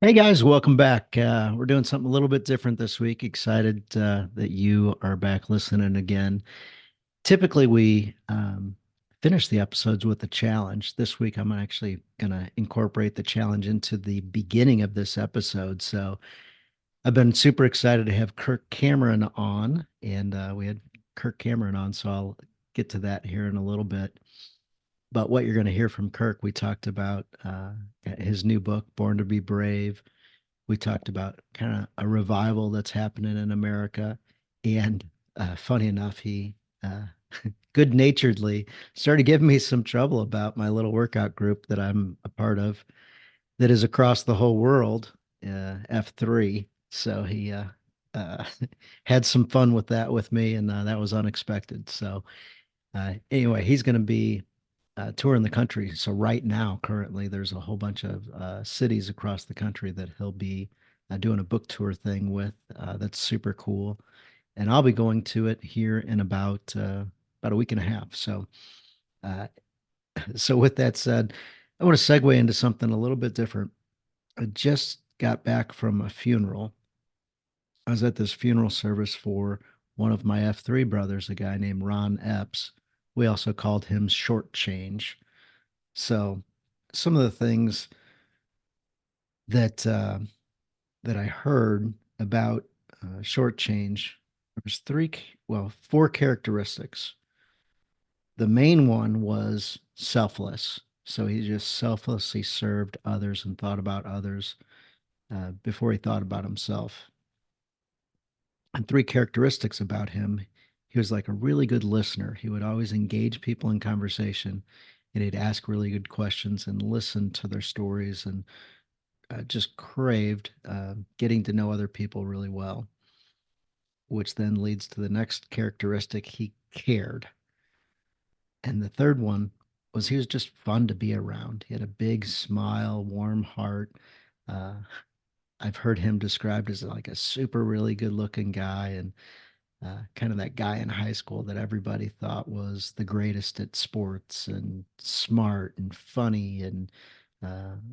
Hey guys, welcome back. We're doing something a little bit different this week. Excited that you are back listening again. Typically, we finish the episodes with a challenge. This week, I'm actually going to incorporate the challenge into the beginning of this episode. So I've been super excited to have Kirk Cameron on, and we had Kirk Cameron on, so I'll get to that here in a little bit. But what you're going to hear from Kirk, we talked about his new book, Born to Be Brave. We talked about kind of a revival that's happening in America. And funny enough, he good naturedly started giving me some trouble about my little workout group that I'm a part of that is across the whole world, F3. So he uh, had some fun with that with me, and that was unexpected. So anyway, he's going to be touring the country. So right now, currently, there's a whole bunch of cities across the country that he'll be doing a book tour thing with. That's super cool, and I'll be going to it here in about a week and a half. So, uh, so with that said, I want to segue into something a little bit different. I just got back from a funeral. I was at this funeral service for one of my F3 brothers, a guy named Ron Epps. We also called him Short Change. So some of the things that that I heard about Short Change, there was four characteristics. The main one was selfless. So he just selflessly served others and thought about others before he thought about himself. And three characteristics about him: he was like a really good listener. He would always engage people in conversation, and he'd ask really good questions and listen to their stories, and just craved getting to know other people really well, which then leads to the next characteristic: he cared. And the third one was he was just fun to be around. He had a big smile, warm heart. Uh, I've heard him described as like a super, really good looking guy, and kind of that guy in high school that everybody thought was the greatest at sports and smart and funny and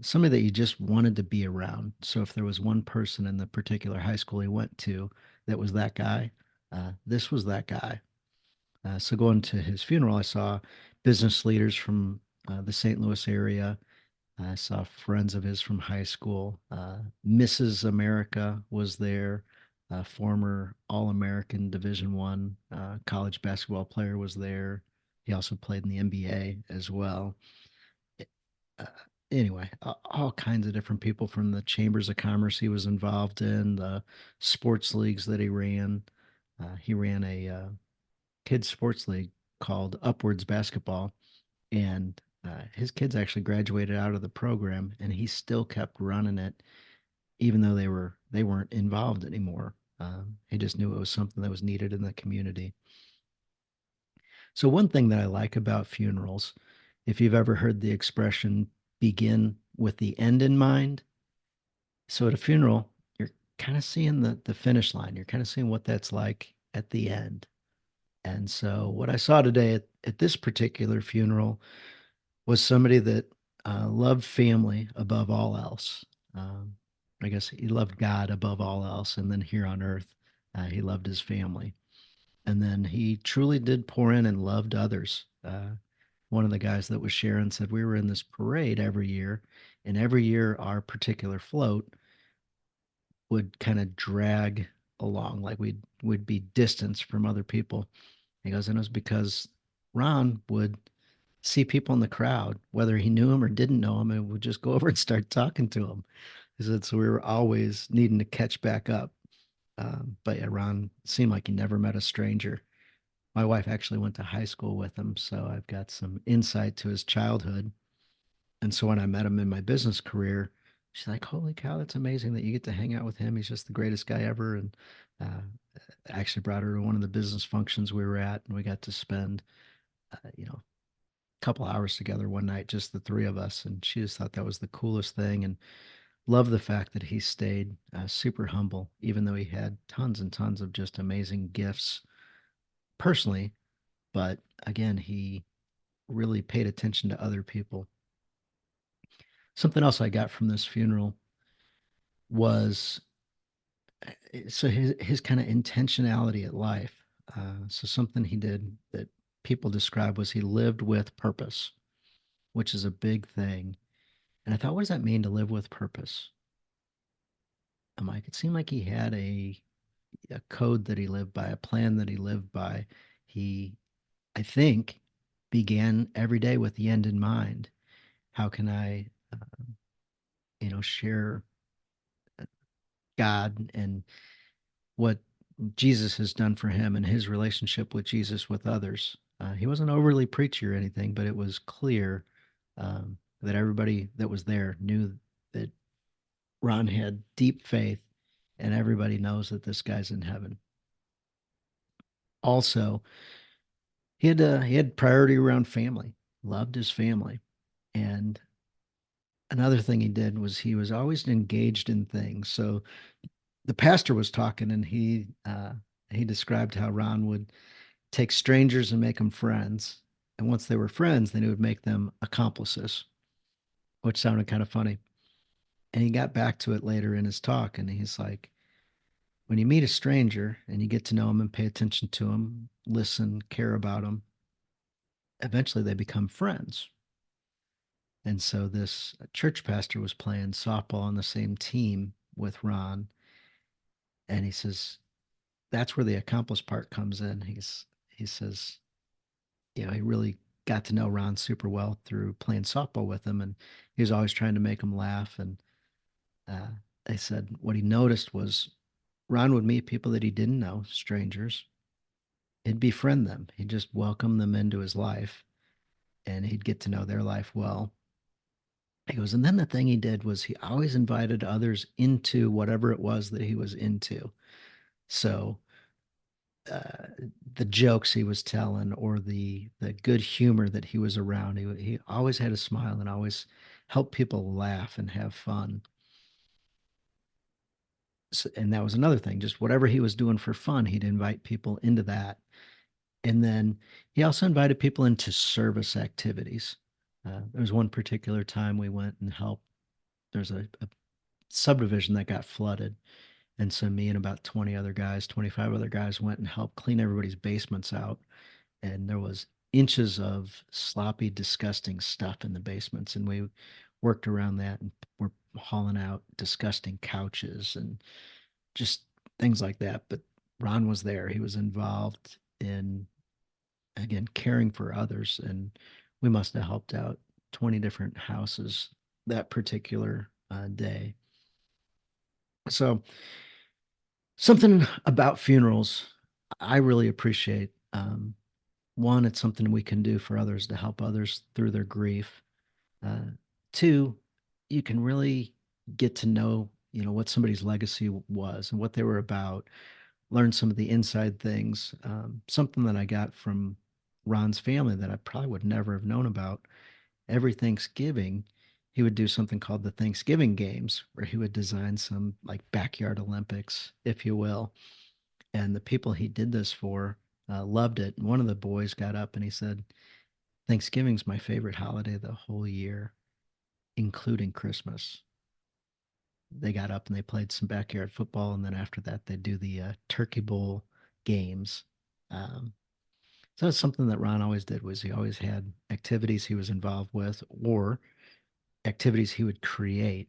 somebody that you just wanted to be around. So if there was one person in the particular high school he went to that was that guy, this was that guy. So going to his funeral, I saw business leaders from the St. Louis area. I saw friends of his from high school. Mrs. America was there. A former All-American Division One college basketball player was there. He also played in the NBA as well. Uh, anyway, all kinds of different people from the chambers of commerce he was involved in, the sports leagues that he ran. He ran a kids sports league called Upwards Basketball, and his kids actually graduated out of the program, and he still kept running it, even though they weren't involved anymore. He just knew it was something that was needed in the community. So one thing that I like about funerals, if you've ever heard the expression "begin with the end in mind," so at a funeral, you're kind of seeing the finish line. You're kind of seeing what that's like at the end. And so what I saw today at this particular funeral was somebody that loved family above all else. Um, I guess he loved God above all else. And then here on earth, he loved his family. And then he truly did pour in and loved others. One of the guys that was sharing said we were in this parade every year, and every year our particular float would kind of drag along, like we'd be distanced from other people. He goes, and it was because Ron would see people in the crowd, whether he knew him or didn't know him, and would just go over and start talking to him. He said, so we were always needing to catch back up. But yeah, Ron seemed like he never met a stranger. My wife actually went to high school with him, so I've got some insight to his childhood. And so when I met him in my business career, she's like, "Holy cow, that's amazing that you get to hang out with him. He's just the greatest guy ever." And I actually brought her to one of the business functions we were at, and we got to spend, a couple hours together one night, just the three of us. And she just thought that was the coolest thing, and loved the fact that he stayed super humble, even though he had tons and tons of just amazing gifts personally. But again, he really paid attention to other people. Something else I got from this funeral was so his kind of intentionality at life. So something he did that people describe was he lived with purpose, which is a big thing. And I thought, what does that mean to live with purpose? I'm like, it seemed like he had a code that he lived by, a plan that he lived by. He, I think, began every day with the end in mind. How can I, share God and what Jesus has done for him and his relationship with Jesus with others? He wasn't overly preachy or anything, but it was clear that everybody that was there knew that Ron had deep faith, and everybody knows that this guy's in heaven. Also, he had priority around family, loved his family, and another thing he did was he was always engaged in things. So the pastor was talking, and he described how Ron would take strangers and make them friends, and once they were friends, then he would make them accomplices, which sounded kind of funny. And he got back to it later in his talk, and he's like, when you meet a stranger and you get to know them and pay attention to them, listen, care about them, eventually they become friends. And so this church pastor was playing softball on the same team with Ron. And he says, that's where the accomplice part comes in. He says, he really got to know Ron super well through playing softball with him. And he was always trying to make him laugh. And uh, they said what he noticed was Ron would meet people that he didn't know, strangers. He'd befriend them. He'd just welcome them into his life, and he'd get to know their life well. He goes, and then the thing he did was he always invited others into whatever it was that he was into. So uh, the jokes he was telling or the good humor that he was around, he always had a smile and always helped people laugh and have fun. So, and that was another thing, just whatever he was doing for fun, he'd invite people into that. And then he also invited people into service activities. There was one particular time we went and helped. There's a subdivision that got flooded. And so me and about 20 other guys, 25 other guys went and helped clean everybody's basements out. And there was inches of sloppy, disgusting stuff in the basements. And we worked around that and we're hauling out disgusting couches and just things like that. But Ron was there. He was involved in, again, caring for others. And we must have helped out 20 different houses that particular day. So, something about funerals I really appreciate. One, it's something we can do for others to help others through their grief. Uh, Two, you can really get to know, what somebody's legacy was and what they were about, learn some of the inside things. Something that I got from Ron's family that I probably would never have known about. Every Thanksgiving, he would do something called the Thanksgiving games, where he would design some like backyard Olympics, if you will. And the people he did this for loved it. And one of the boys got up and he said, Thanksgiving's my favorite holiday of the whole year, including Christmas. They got up and they played some backyard football. And then after that, they do the Turkey Bowl games. Um, so it's something that Ron always did was he always had activities he was involved with or activities he would create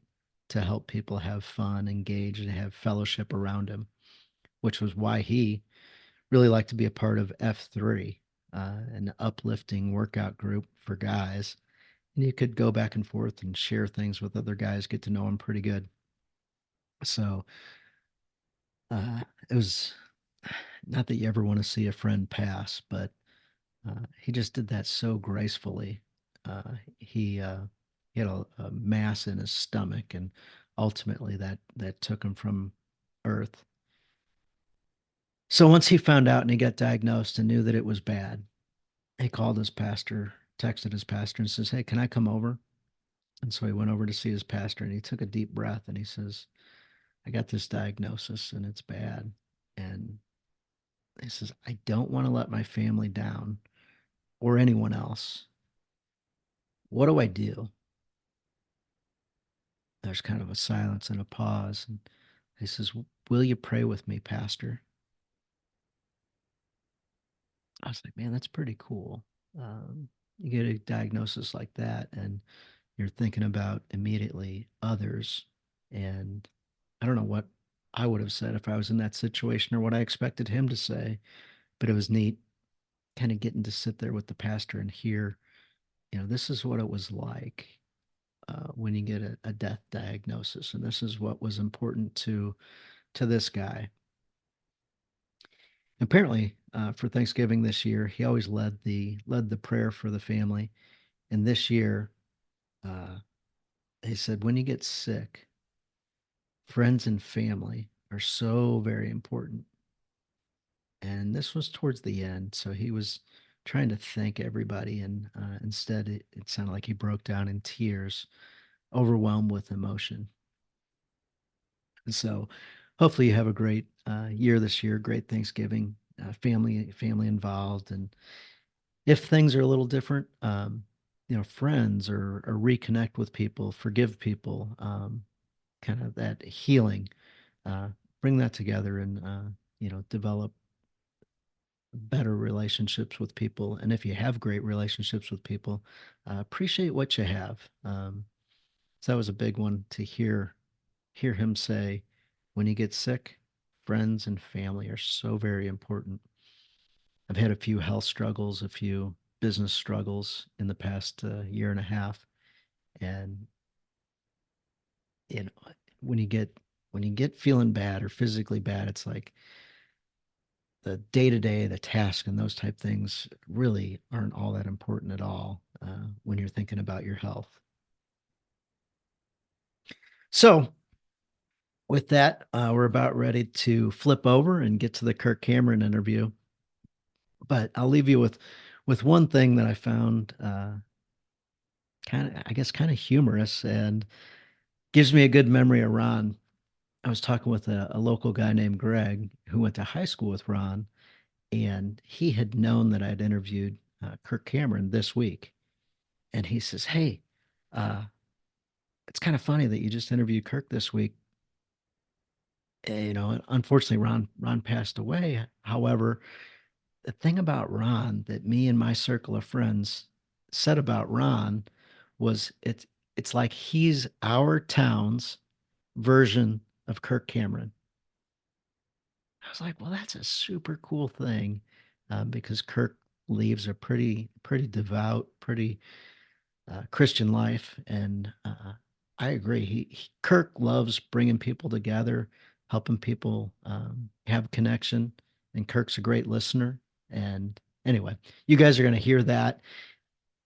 to help people have fun, engage, and have fellowship around him, which was why he really liked to be a part of F3, an uplifting workout group for guys. And you could go back and forth and share things with other guys, get to know them pretty good. So it was not that you ever want to see a friend pass, but he just did that so gracefully. He had a mass in his stomach, and ultimately that took him from Earth. So once he found out and he got diagnosed and knew that it was bad, he called his pastor, texted his pastor, and says, "Hey, can I come over?" And so he went over to see his pastor, and he took a deep breath and he says, "I got this diagnosis and it's bad." And he says, "I don't want to let my family down or anyone else. What do I do?" There's kind of a silence and a pause. And he says, "Will you pray with me, Pastor?" I was like, man, that's pretty cool. You get a diagnosis like that, and you're thinking about immediately others. And I don't know what I would have said if I was in that situation or what I expected him to say, but it was neat kind of getting to sit there with the pastor and hear, this is what it was like when you get a death diagnosis, and this is what was important to this guy. Apparently, for Thanksgiving this year, he always led the prayer for the family. And this year, uh, he said, when you get sick, friends and family are so very important. And this was towards the end, so he was trying to thank everybody, and instead, it sounded like he broke down in tears, overwhelmed with emotion. And so, hopefully, you have a great year this year, great Thanksgiving, family involved, and if things are a little different, friends or reconnect with people, forgive people, kind of that healing, uh, bring that together and, develop better relationships with people. And if you have great relationships with people, appreciate what you have. So that was a big one to hear him say, when you get sick, friends and family are so very important. I've had a few health struggles, a few business struggles in the past year and a half, and you know, when you get when you get feeling bad or physically bad, it's like the day to day, the task, and those type things really aren't all that important at all when you're thinking about your health. So, with that, we're about ready to flip over and get to the Kirk Cameron interview. But I'll leave you with one thing that I found kind of, I guess, kind of humorous and gives me a good memory of Ron. I was talking with a local guy named Greg who went to high school with Ron, and he had known that I'd interviewed Kirk Cameron this week. And he says, "Hey, uh, it's kind of funny that you just interviewed Kirk this week. Unfortunately, Ron passed away. However, the thing about Ron that me and my circle of friends said about Ron was it's like he's our town's version of Kirk Cameron." I was like, well, that's a super cool thing, because Kirk leaves a pretty devout, pretty Christian life, and I agree. Kirk loves bringing people together, helping people have connection, and Kirk's a great listener. And anyway, you guys are going to hear that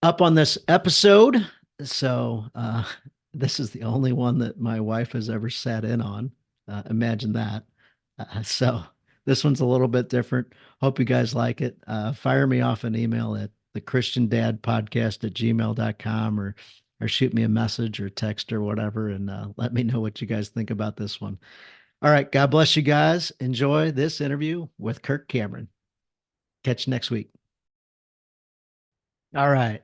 up on this episode. So this is the only one that my wife has ever sat in on. Imagine that. So this one's a little bit different. Hope you guys like it. Fire me off an email at the Christian Dad Podcast at gmail.com, or shoot me a message or text or whatever, and let me know what you guys think about this one. All right. God bless you guys. Enjoy this interview with Kirk Cameron. Catch you next week. All right.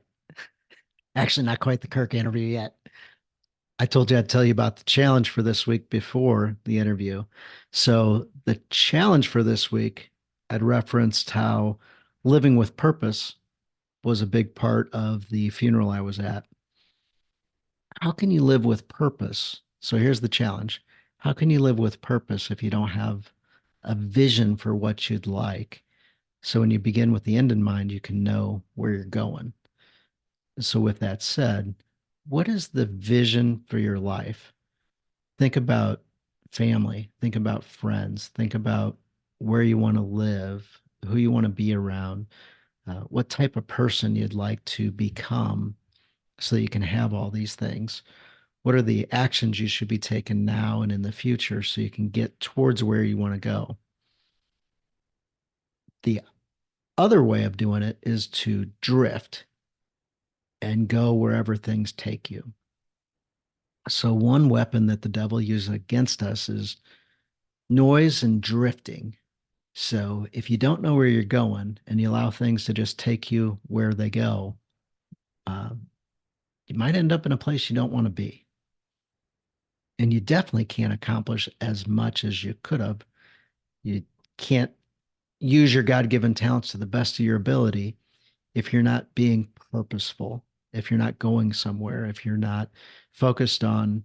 Actually, not quite the Kirk interview yet. I told you I'd tell you about the challenge for this week before the interview. So, the challenge for this week, I'd referenced how living with purpose was a big part of the funeral I was at. How can you live with purpose? So, here's the challenge. How can you live with purpose if you don't have a vision for what you'd like? So, when you begin with the end in mind, you can know where you're going. So, with that said, what is the vision for your life? Think about family, think about friends, think about where you want to live, who you want to be around, what type of person you'd like to become so that you can have all these things. What are the actions you should be taking now and in the future so you can get towards where you want to go? The other way of doing it is to drift and go wherever things take you. So, one weapon that the devil uses against us is noise and drifting. So, if you don't know where you're going and you allow things to just take you where they go, um, you might end up in a place you don't want to be. And you definitely can't accomplish as much as you could have. You can't use your God-given talents to the best of your ability if you're not being purposeful, if you're not going somewhere, if you're not focused on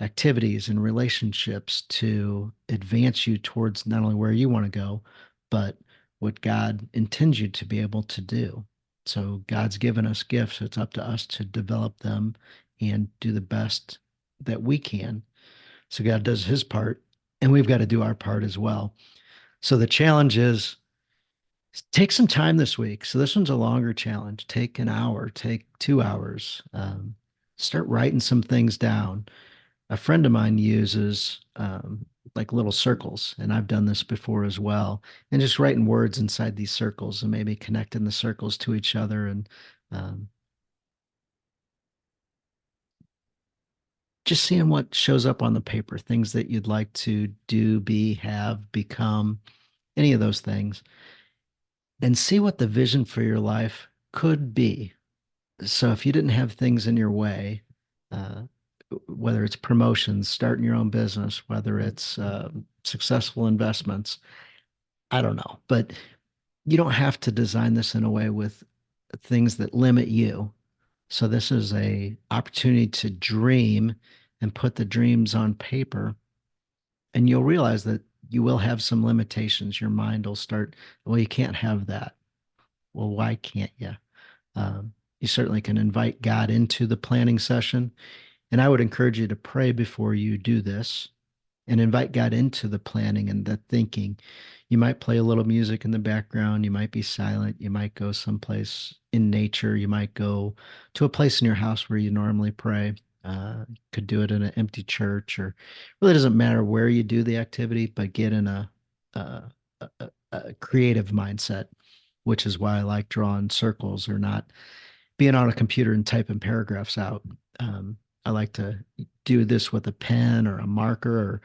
activities and relationships to advance you towards not only where you want to go, but what God intends you to be able to do. So God's given us gifts. It's up to us to develop them and do the best that we can. So God does his part, and we've got to do our part as well. So the challenge is take some time this week. So this one's a longer challenge. Take an hour, take 2 hours. Start writing some things down. A friend of mine uses like little circles, and I've done this before as well. And just writing words inside these circles and maybe connecting the circles to each other and um, just seeing what shows up on the paper, things that you'd like to do, be, have, become, any of those things, and see what the vision for your life could be. So if you didn't have things in your way, uh, whether it's promotions, starting your own business, whether it's successful investments, I don't know, but you don't have to design this in a way with things that limit you. So this is a opportunity to dream and put the dreams on paper, and you'll realize that you will have some limitations. Your mind will start, well, you can't have that. Well, why can't you? You certainly can invite God into the planning session. And I would encourage you to pray before you do this and invite God into the planning and the thinking. You might play a little music in the background. You might be silent. You might go someplace in nature. You might go to a place in your house where you normally pray. Could do it in an empty church, or really doesn't matter where you do the activity, but get in a, a creative mindset, which is why I like drawing circles or not being on a computer and typing paragraphs out. I like to do this with a pen or a marker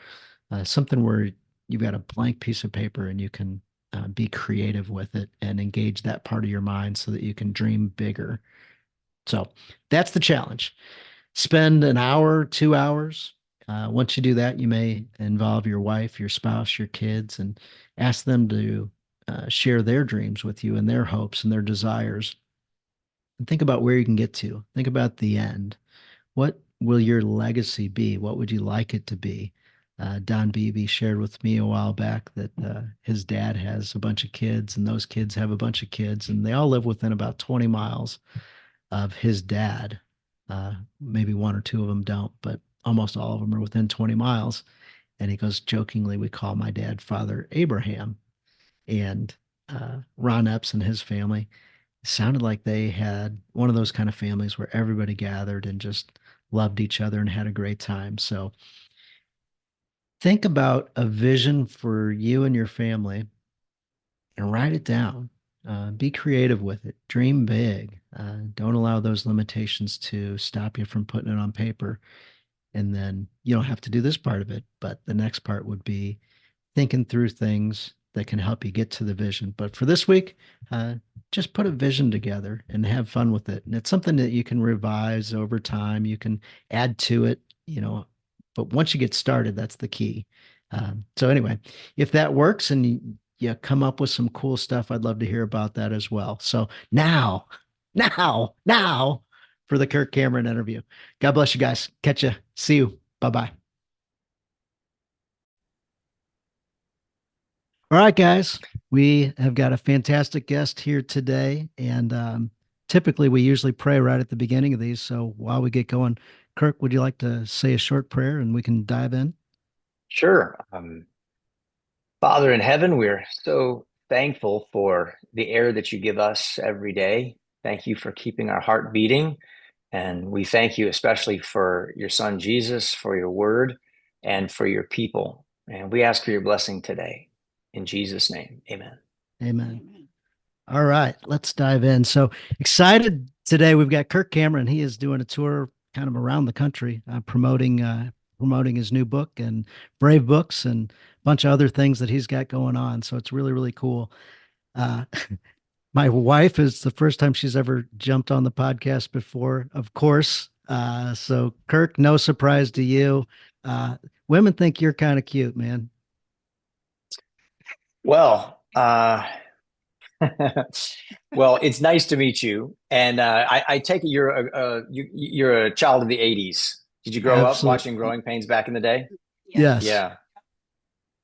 or something where you've got a blank piece of paper and you can be creative with it and engage that part of your mind so that you can dream bigger. So that's the challenge. Spend an hour, 2 hours. Once you do that, you may involve your wife, your spouse, your kids, and ask them to share their dreams with you and their hopes and their desires. And think about where you can get to. Think about the end. What will your legacy be? What would you like it to be? Don Beebe shared with me a while back that his dad has a bunch of kids, and those kids have a bunch of kids, and they all live within about 20 miles of his dad. Maybe one or two of them don't, but almost all of them are within 20 miles. And he goes, jokingly, we call my dad Father Abraham. And Ron Epps and his family sounded like they had one of those kind of families where everybody gathered and just loved each other and had a great time. So think about a vision for you and your family and write it down. Be creative with it. Dream big. Don't allow those limitations to stop you from putting it on paper. And then you don't have to do this part of it, but the next part would be thinking through things that can help you get to the vision. But for this week, just put a vision together and have fun with it. And it's something that you can revise over time. You can add to it, but once you get started, that's the key. So anyway, if that works and you come up with some cool stuff, I'd love to hear about that as well. So now for the Kirk Cameron interview. God bless you guys. Catch you. See you. Bye-bye. All right, guys, we have got a fantastic guest here today. And typically, we usually pray right at the beginning of these. So while we get going, Kirk, would you like to say a short prayer and we can dive in? Sure. Father in heaven, we're so thankful for the air that you give us every day. Thank you for keeping our heart beating. And we thank you especially for your son, Jesus, for your word, and for your people. And we ask for your blessing today. In Jesus' name, amen. Amen. All right, let's dive in. So excited today. We've got Kirk Cameron. He is doing a tour kind of around the country, promoting his new book and Brave Books and a bunch of other things that he's got going on. So it's really, really cool. Uh, my wife is the first time she's ever jumped on the podcast before, of course. So Kirk, no surprise to you. Uh, Women think you're kind of cute, man. Well, well, it's nice to meet you. And I take it you're a child of the '80s. Did you grow up watching Absolutely. Growing Pains back in the day? Yeah. Yes. Yeah.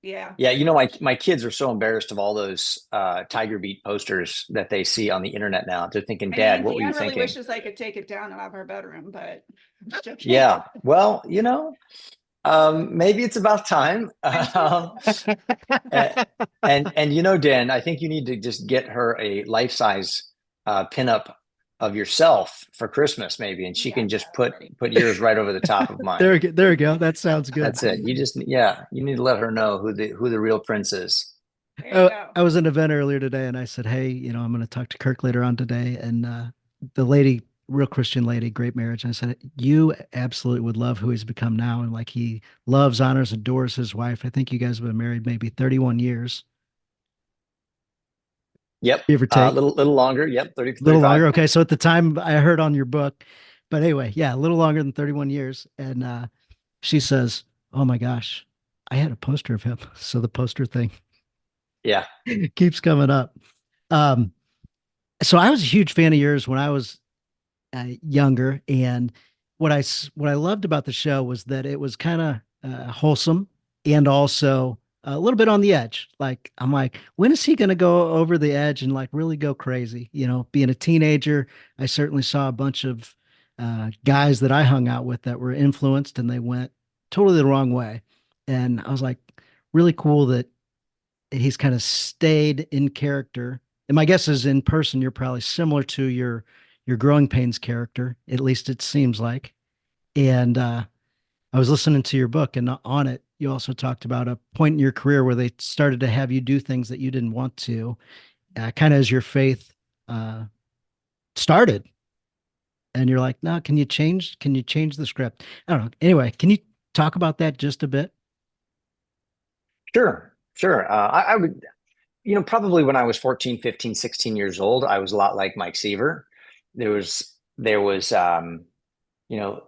Yeah. Yeah, my kids are so embarrassed of all those Tiger Beat posters that they see on the internet now. They're thinking, Dad, And what were you Deanne really thinking? wishes I could take it down out of her bedroom, but I'm joking. Yeah. Well, maybe it's about time. And, Dan, I think you need to just get her a life-size pinup of yourself for Christmas, maybe, and she Yeah, can just put yours right over the top of mine. There we go. That sounds good. That's it. You need to let her know who the real prince is. there you Oh, go. I was at an event earlier today and I said, hey, I'm going to talk to Kirk later on today. And the lady, real Christian lady, great marriage. And I said, you absolutely would love who he's become now. And like he loves, honors, adores his wife. I think you guys have been married maybe 31 years, Yep. give or take. Little longer. Yep. 30, A little 35. longer. Okay. So at the time I heard on your book, but anyway, yeah, a little longer than 31 years. And she says, oh my gosh, I had a poster of him. So the poster thing Yeah. keeps coming up. Um, so I was a huge fan of yours when I was younger, and what I loved about the show was that it was kind of wholesome and also a little bit on the edge. Like I'm like, when is he going to go over the edge and like really go crazy? Being a teenager, I certainly saw a bunch of guys that I hung out with that were influenced and they went totally the wrong way, and I was like, really cool that he's kind of stayed in character. And my guess is in person, you're probably similar to your growing pains character, at least it seems like. And I was listening to your book, and on it, you also talked about a point in your career where they started to have you do things that you didn't want to, kind of as your faith uh, started. And you're like, no, can you change? Can you change the script? I don't know. Anyway, can you talk about that just a bit? Sure. Sure. I would, probably when I was 14, 15, 16 years old, I was a lot like Mike Seaver. There was, you know,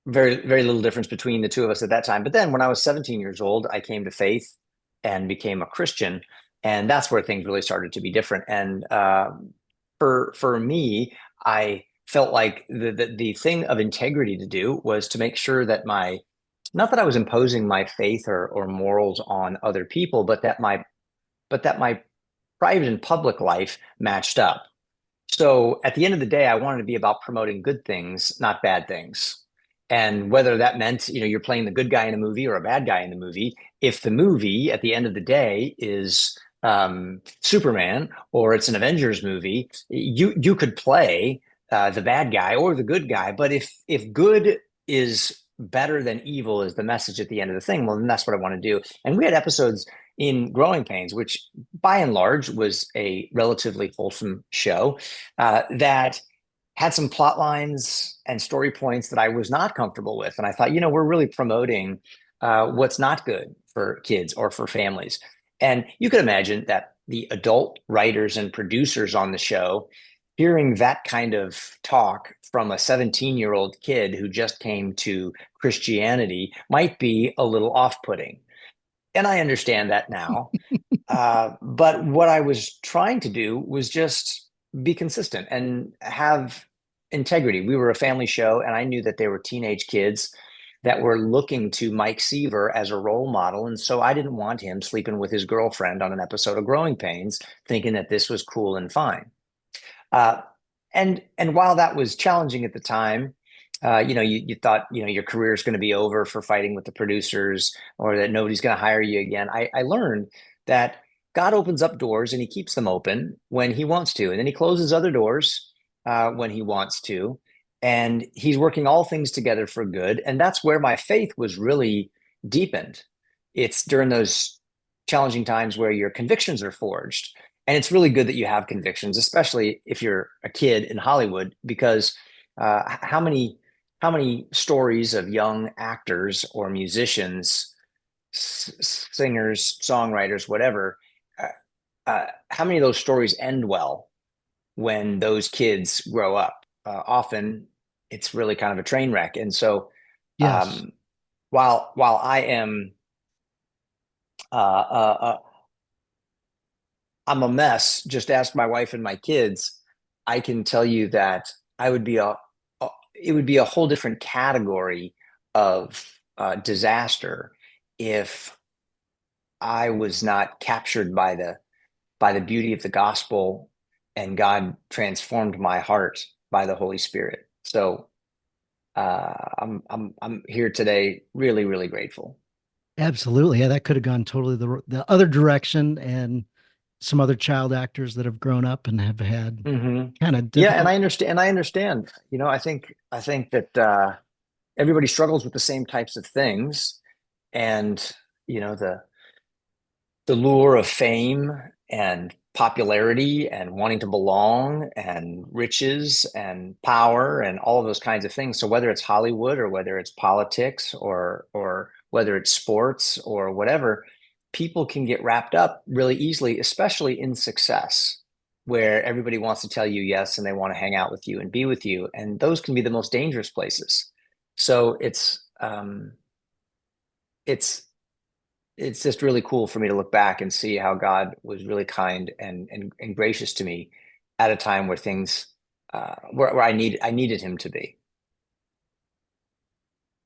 very, very little difference between the two of us at that time. But then when I was 17 years old, I came to faith and became a Christian. And that's where things really started to be different. And for me, I felt like the thing of integrity to do was to make sure that not that I was imposing my faith or morals on other people, but that my private and public life matched up. So at the end of the day, I wanted to be about promoting good things, not bad things. And whether that meant, you're playing the good guy in a movie or a bad guy in the movie, if the movie at the end of the day is Superman or it's an Avengers movie, you could play the bad guy or the good guy. But if good is better than evil is the message at the end of the thing, well, then that's what I want to do. And we had episodes in Growing Pains, which by and large was a relatively wholesome show that had some plot lines and story points that I was not comfortable with. And I thought, we're really promoting what's not good for kids or for families. And you could imagine that the adult writers and producers on the show hearing that kind of talk from a 17-year-old kid who just came to Christianity might be a little off-putting. And I understand that now. But what I was trying to do was just be consistent and have integrity. We were a family show, and I knew that they were teenage kids that were looking to Mike Seaver as a role model. And so I didn't want him sleeping with his girlfriend on an episode of Growing Pains, thinking that this was cool and fine. Uh, and while that was challenging at the time, you thought, your career is going to be over for fighting with the producers or that nobody's going to hire you again. I learned that God opens up doors and he keeps them open when he wants to. And then he closes other doors when he wants to. And he's working all things together for good. And that's where my faith was really deepened. It's during those challenging times where your convictions are forged. And it's really good that you have convictions, especially if you're a kid in Hollywood, because how many stories of young actors or musicians, singers, songwriters, whatever, how many of those stories end well when those kids grow up? Often it's really kind of a train wreck. And so, Yes. while I am, uh, uh, uh, I'm a mess, just ask my wife and my kids. I can tell you that I would be it would be a whole different category of disaster if I was not captured by the beauty of the gospel, and God transformed my heart by the Holy Spirit. So I'm here today, really, really grateful. Absolutely. Yeah, that could have gone totally the other direction, and some other child actors that have grown up and have had Hmm. kind of Yeah, and difficult. I understand. And I understand. I think that everybody struggles with the same types of things, and the lure of fame and popularity and wanting to belong and riches and power and all of those kinds of things. So whether it's Hollywood or whether it's politics or whether it's sports or whatever, people can get wrapped up really easily, especially in success, where everybody wants to tell you yes and they want to hang out with you and be with you. And those can be the most dangerous places. So it's it's just really cool for me to look back and see how God was really kind and gracious to me at a time where things where I needed him to be.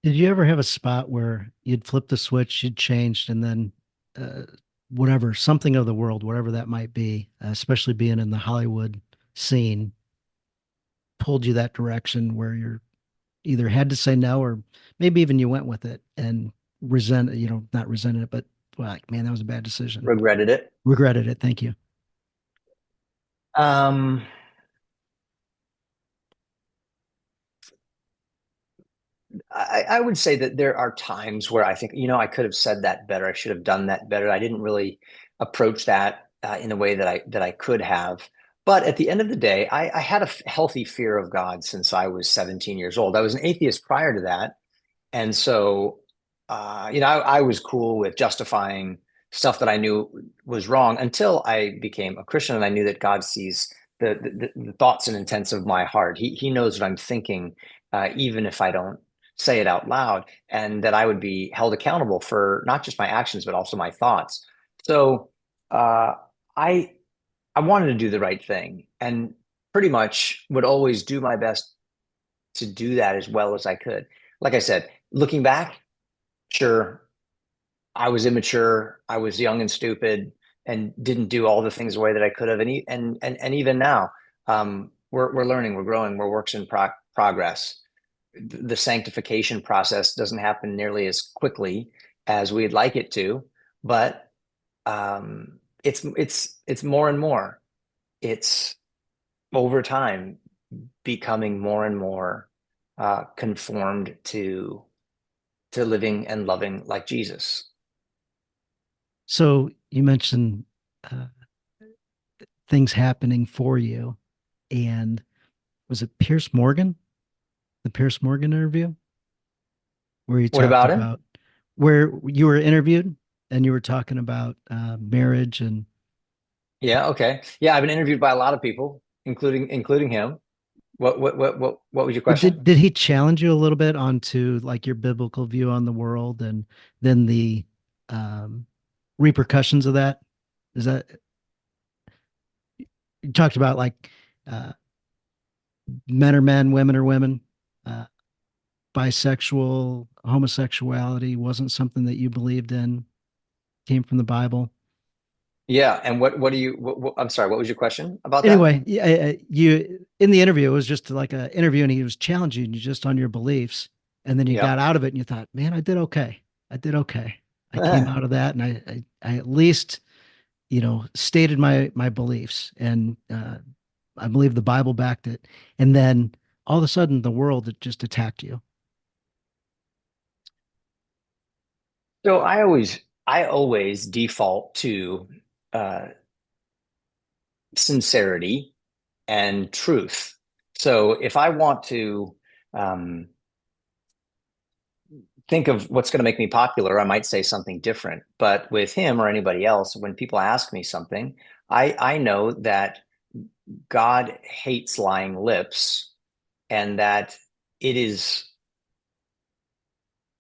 Did you ever have a spot where you'd flip the switch, you'd changed, and then uh, whatever, something of the world, whatever that might be, especially being in the Hollywood scene, pulled you that direction where you're either had to say no, or maybe even you went with it and not resented it, but like, man, that was a bad decision. Regretted it. Regretted it. Thank you. Um, I would say that there are times where I think, I could have said that better. I should have done that better. I didn't really approach that in a way that I could have. But at the end of the day, I had a healthy fear of God since I was 17 years old. I was an atheist prior to that. And so, I was cool with justifying stuff that I knew was wrong until I became a Christian and I knew that God sees the thoughts and intents of my heart. He knows what I'm thinking, even if I don't say it out loud, and that I would be held accountable for not just my actions, but also my thoughts. So, uh, I, I wanted to do the right thing and pretty much would always do my best to do that as well as I could. Like I said, looking back, sure, I was immature, I was young and stupid, and didn't do all the things the way that I could have. And even now, we're learning, we're growing, we're works in progress. The sanctification process doesn't happen nearly as quickly as we'd like it to, but it's more and more. It's over time becoming more and more conformed to living and loving like Jesus. So you mentioned uh, things happening for you, and was it Pierce Morgan, the Pierce Morgan interview, where you What talked about him? about where you were interviewed and you were talking about marriage and Yeah, okay. Yeah, I've been interviewed by a lot of people, including him. What was your well, question? did he challenge you a little bit onto like your biblical view on the world and then the um, repercussions of that? Is that you talked about like uh, men are men, women are women, uh, bisexual, homosexuality wasn't something that you believed in, came from the Bible. Yeah, and what do you I'm sorry, what was your question about that? Anyway, yeah, you in the interview, it was just like an interview, and he was challenging you just on your beliefs, and then you Yeah. got out of it, and you thought, man, I did okay. I did okay. I came out of that, and I at least stated my beliefs, and I believe the Bible backed it. And then all of a sudden, the world had just attacked you. So I always default to uh sincerity and truth. So if I want to um think of what's going to make me popular, I might say something different. But with him or anybody else, when people ask me something, I know that God hates lying lips, and that it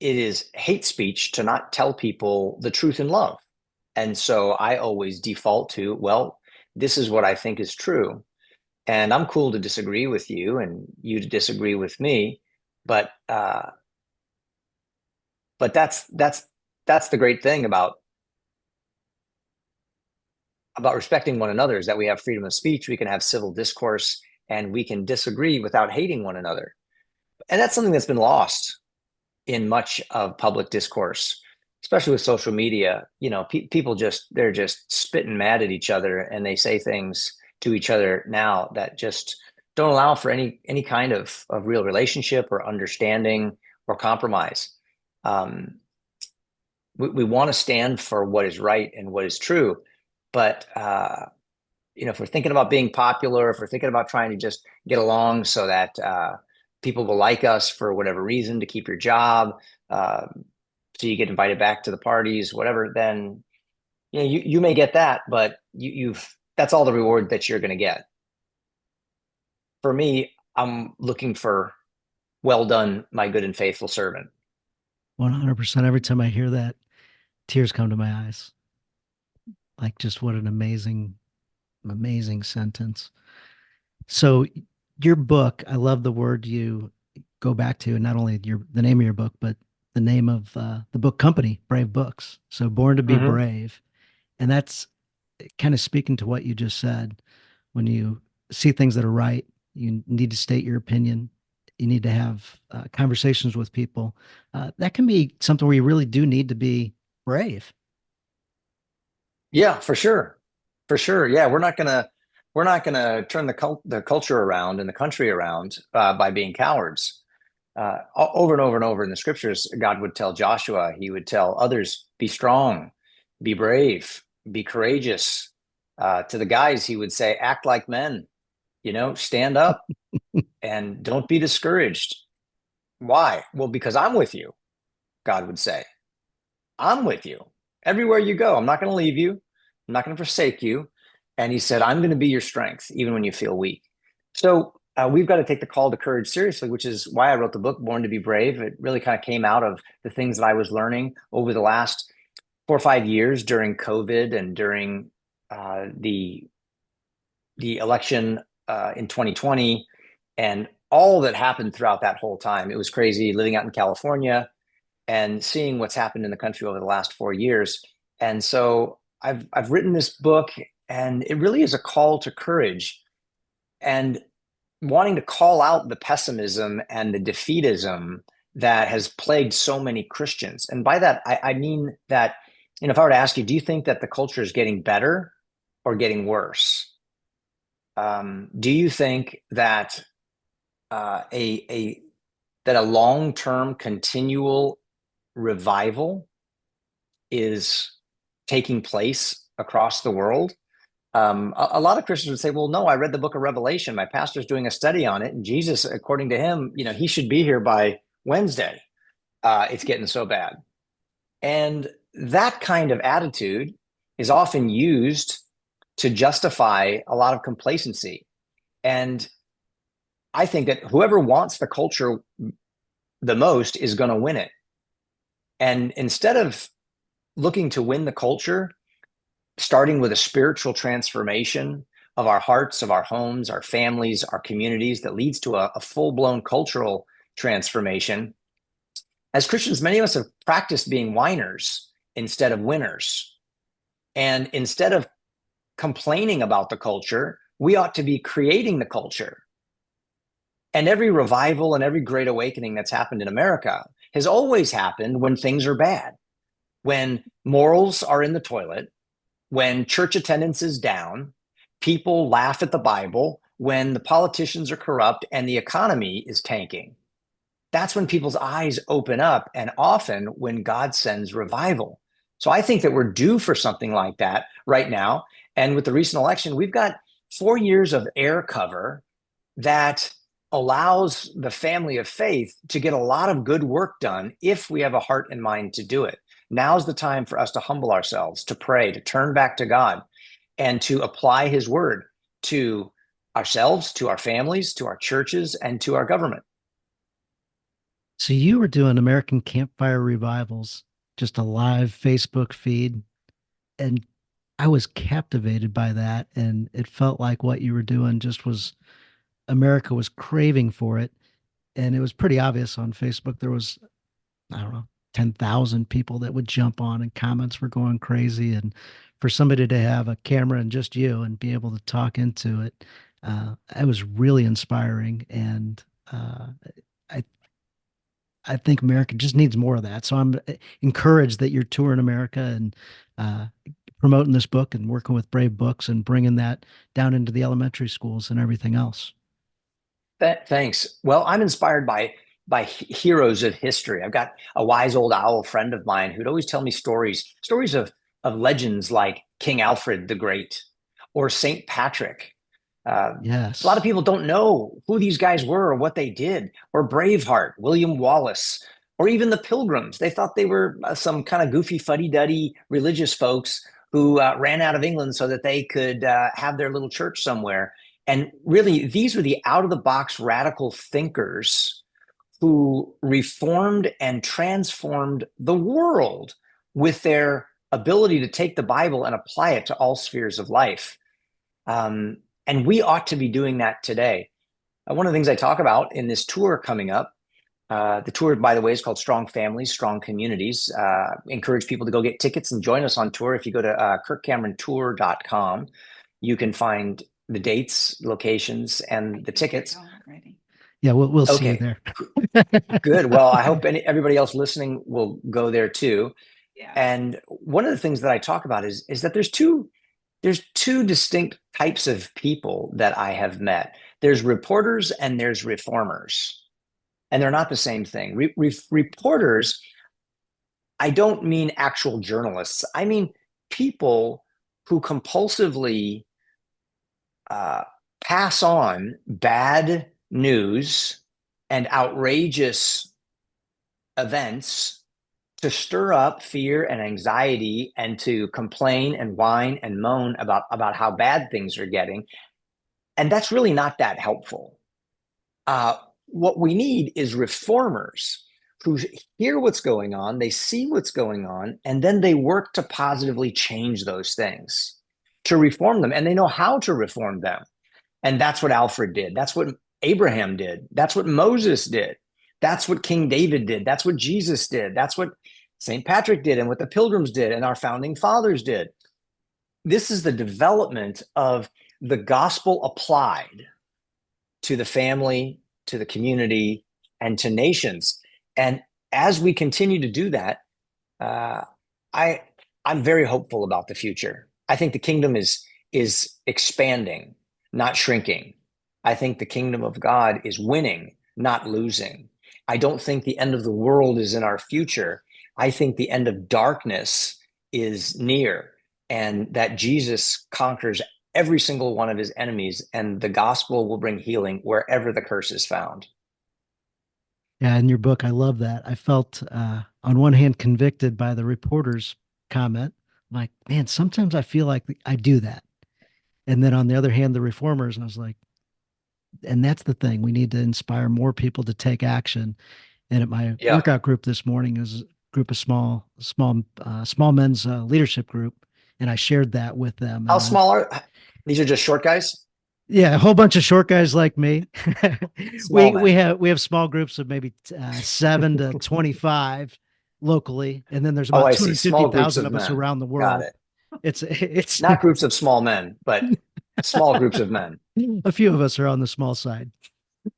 is hate speech to not tell people the truth in love. And so I always default to, well, this is what I think is true. And I'm cool to disagree with you and you to disagree with me. But that's the great thing about respecting one another, is that we have freedom of speech, we can have civil discourse, and we can disagree without hating one another. And that's something that's been lost in much of public discourse, especially with social media. People they're just spitting mad at each other, and they say things to each other now that just don't allow for any kind of real relationship or understanding or compromise. We want to stand for what is right and what is true. But, if we're thinking about being popular, if we're thinking about trying to just get along so that people will like us for whatever reason, to keep your job, so you get invited back to the parties, whatever, then you may get that, but that's all the reward that you're going to get. For me, I'm looking for, well done, my good and faithful servant. 100%. Every time I hear that, tears come to my eyes. Like, just what an amazing sentence. So your book, I love the word you go back to, and not only the name of your book, but the name of the book company, Brave Books. So Born to Be Brave. And that's kind of speaking to what you just said. When you see things that are right, you need to state your opinion. You need to have conversations with people. That can be something where you really do need to be brave. Yeah, for sure. For sure. Yeah. We're not gonna turn the culture around and the country around by being cowards. Over and over and over in the scriptures, God would tell Joshua, he would tell others, be strong, be brave, be courageous. To the guys, he would say, act like men, stand up and don't be discouraged. Why? Well, because I'm with you, God would say. I'm with you everywhere you go. I'm not going to leave you. I'm not going to forsake you. And he said, I'm going to be your strength, even when you feel weak. So we've got to take the call to courage seriously, which is why I wrote the book, Born to Be Brave. It really kind of came out of the things that I was learning over the last 4 or 5 years during COVID and during the election in 2020, and all that happened throughout that whole time. It was crazy living out in California and seeing what's happened in the country over the last 4 years. And so I've written this book, and it really is a call to courage and wanting to call out the pessimism and the defeatism that has plagued so many Christians. And by that, I mean that, if I were to ask you, do you think that the culture is getting better or getting worse? Do you think that a long-term continual revival is taking place across the world? A lot of Christians would say, well, no, I read the book of Revelation. My pastor's doing a study on it. And Jesus, according to him, he should be here by Wednesday. It's getting so bad. And that kind of attitude is often used to justify a lot of complacency. And I think that whoever wants the culture the most is going to win it. And instead of looking to win the culture, starting with a spiritual transformation of our hearts, of our homes, our families, our communities, that leads to a full-blown cultural transformation, as Christians, many of us have practiced being whiners instead of winners. And instead of complaining about the culture, we ought to be creating the culture. And every revival and every great awakening that's happened in America has always happened when things are bad, when morals are in the toilet, when church attendance is down, people laugh at the Bible, when the politicians are corrupt and the economy is tanking. That's when people's eyes open up, and often when God sends revival. So I think that we're due for something like that right now. And with the recent election, we've got 4 years of air cover that allows the family of faith to get a lot of good work done if we have a heart and mind to do it. Now's the time for us to humble ourselves, to pray, to turn back to God, and to apply his word to ourselves, to our families, to our churches, and to our government. So you were doing American Campfire Revivals, just a live Facebook feed, and I was captivated by that, and it felt like what you were doing just was America was craving for it, and it was pretty obvious on Facebook. There was, I don't know, 10,000 people that would jump on, and comments were going crazy. And for somebody to have a camera and just you and be able to talk into it, it was really inspiring. And I I think America just needs more of that. So I'm encouraged that you're touring America and uh, promoting this book and working with Brave Books and bringing that down into the elementary schools and everything else. Thanks. Well, I'm inspired by heroes of history. I've got a wise old owl friend of mine who'd always tell me stories of legends like King Alfred the Great or Saint Patrick. A lot of Yes. people don't know who these guys were or what they did, or Braveheart, William Wallace, or even the Pilgrims. They thought they were some kind of goofy, fuddy-duddy religious folks who ran out of England so that they could have their little church somewhere. And really, these were the out-of-the-box radical thinkers who reformed and transformed the world with their ability to take the Bible and apply it to all spheres of life. And we ought to be doing that today. One of the things I talk about in this tour coming up, the tour, by the way, is called Strong Families, Strong Communities. Encourage people to go get tickets and join us on tour. If you go to kirkcamerontour.com, you can find the dates, locations, and the tickets. Yeah, we'll see you Okay, there. good. Well, I hope everybody else listening will go there too. Yeah. And one of the things that I talk about is that there's two distinct types of people that I have met. There's reporters and there's reformers, and they're not the same thing. Reporters, I don't mean actual journalists. I mean people who compulsively pass on bad news and outrageous events to stir up fear and anxiety and to complain and whine and moan about how bad things are getting. And that's really not that helpful. What we need is reformers who hear what's going on, they see what's going on, and then they work to positively change those things, to reform them, and they know how to reform them. And that's what Alfred did. That's what Abraham did. That's what Moses did. That's what King David did. That's what Jesus did. That's what St. Patrick did and what the Pilgrims did and our founding fathers did. This is the development of the gospel applied to the family, to the community, and to nations. And as we continue to do that, I'm very hopeful about the future. I think the kingdom is expanding, not shrinking. I think the kingdom of God is winning, not losing. I don't think the end of the world is in our future. I think the end of darkness is near, and that Jesus conquers every single one of his enemies, and the gospel will bring healing wherever the curse is found. Yeah, in your book, I love that. I felt, on one hand, convicted by the reporter's comment. Like, man, sometimes I feel like I do that. And then on the other hand, the reformers, I was like, and that's the thing. We need to inspire more people to take action. And at my Yeah. workout group this morning, is a group of small men's leadership group, and I shared that with them. How And small are these? Are just short guys? yeah, a whole bunch of short guys like me. Small we men. have small groups of maybe 7 to 25 locally, and then there's Oh, about I two see. hundred fifty Small groups thousand of of us men. around the Got world. it. It's Not groups of small men, but small groups of men. a few of us are on the small side,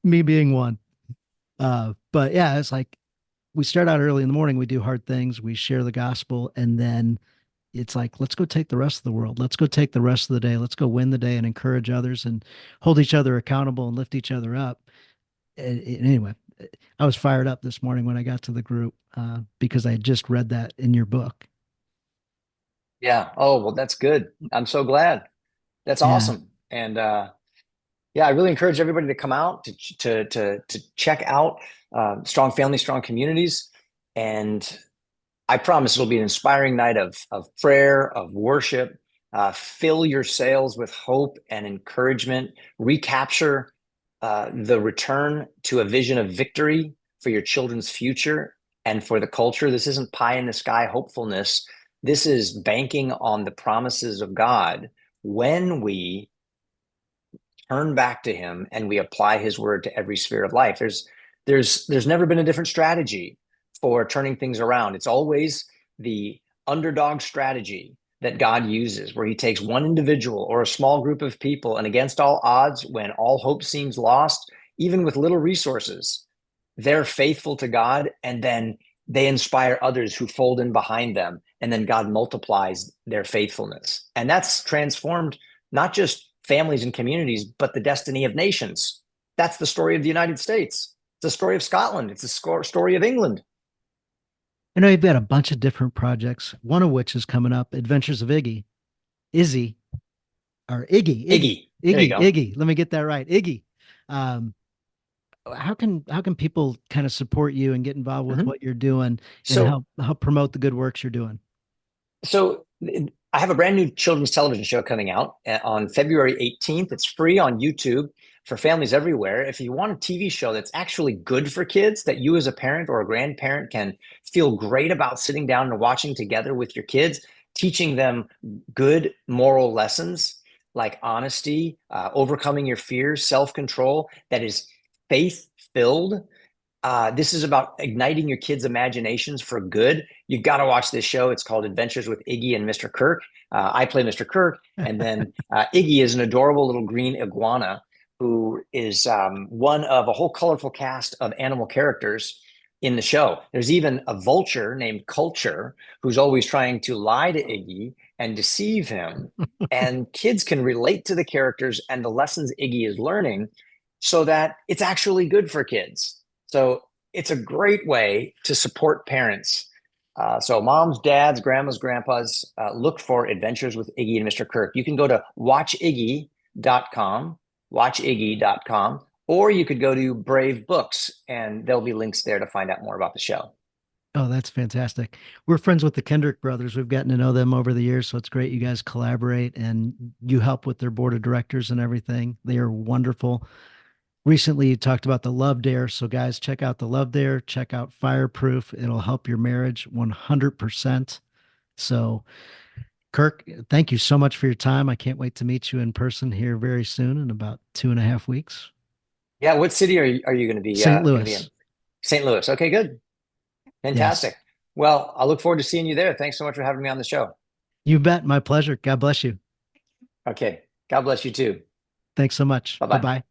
me being one. But yeah, it's like we start out early in the morning, we do hard things, we share the gospel, and then it's like, let's go take the rest of the world. Let's go take the rest of the day. Let's go win the day and encourage others and hold each other accountable and lift each other up. And anyway, I was fired up this morning when I got to the group because I had just read that in your book. Yeah. Oh, well, that's good. I'm so glad. That's Yeah. awesome. And yeah, I really encourage everybody to come out to check out Strong Family, Strong Communities. And I promise it'll be an inspiring night of prayer, of worship. Fill your sails with hope and encouragement. Recapture the return to a vision of victory for your children's future and for the culture. This isn't pie in the sky hopefulness. This is banking on the promises of God when we turn back to him and we apply his word to every sphere of life. There's never been a different strategy for turning things around. It's always the underdog strategy that God uses, where he takes one individual or a small group of people, and against all odds, when all hope seems lost, even with little resources, they're faithful to God, and then they inspire others who fold in behind them, and then God multiplies their faithfulness. And that's transformed not just families and communities, but the destiny of nations. That's the story of the United States. It's the story of Scotland. It's the story of England. I know you've got a bunch of different projects, one of which is coming up, Adventures of Iggy. Izzy, or Iggy. Iggy. There you go. Iggy. Let me get that right. Iggy. How can people kind of support you and get involved with what you're doing and help promote the good works you're doing? So I have a brand new children's television show coming out on February 18th. It's free on YouTube for families everywhere. If you want a TV show that's actually good for kids, that you as a parent or a grandparent can feel great about sitting down and watching together with your kids, teaching them good moral lessons like honesty, overcoming your fears, self-control, that is faith-filled. This is about igniting your kids' imaginations for good. You've got to watch this show. It's called Adventures with Iggy and Mr. Kirk. I play Mr. Kirk, and then Iggy is an adorable little green iguana who is one of a whole colorful cast of animal characters in the show. There's even a vulture named Culture who's always trying to lie to Iggy and deceive him. And kids can relate to the characters and the lessons Iggy is learning so that it's actually good for kids. So it's a great way to support parents. So moms, dads, grandmas, grandpas, look for Adventures with Iggy and Mr. Kirk. You can go to watchiggy.com, or you could go to Brave Books, and there'll be links there to find out more about the show. Oh, that's fantastic. We're friends with the Kendrick brothers. We've gotten to know them over the years, so it's great you guys collaborate and you help with their board of directors and everything. They are wonderful. Recently, you talked about the Love Dare. So guys, check out the Love Dare, check out Fireproof. It'll help your marriage 100%. So Kirk, thank you so much for your time. I can't wait to meet you in person here very soon in about 2.5 weeks. Yeah. What city are you going to be? St. Louis. St. Louis. Okay, good. Fantastic. Yes. Well, I look forward to seeing you there. Thanks so much for having me on the show. You bet. My pleasure. God bless you. Okay. God bless you too. Thanks so much. Bye-bye. Bye-bye.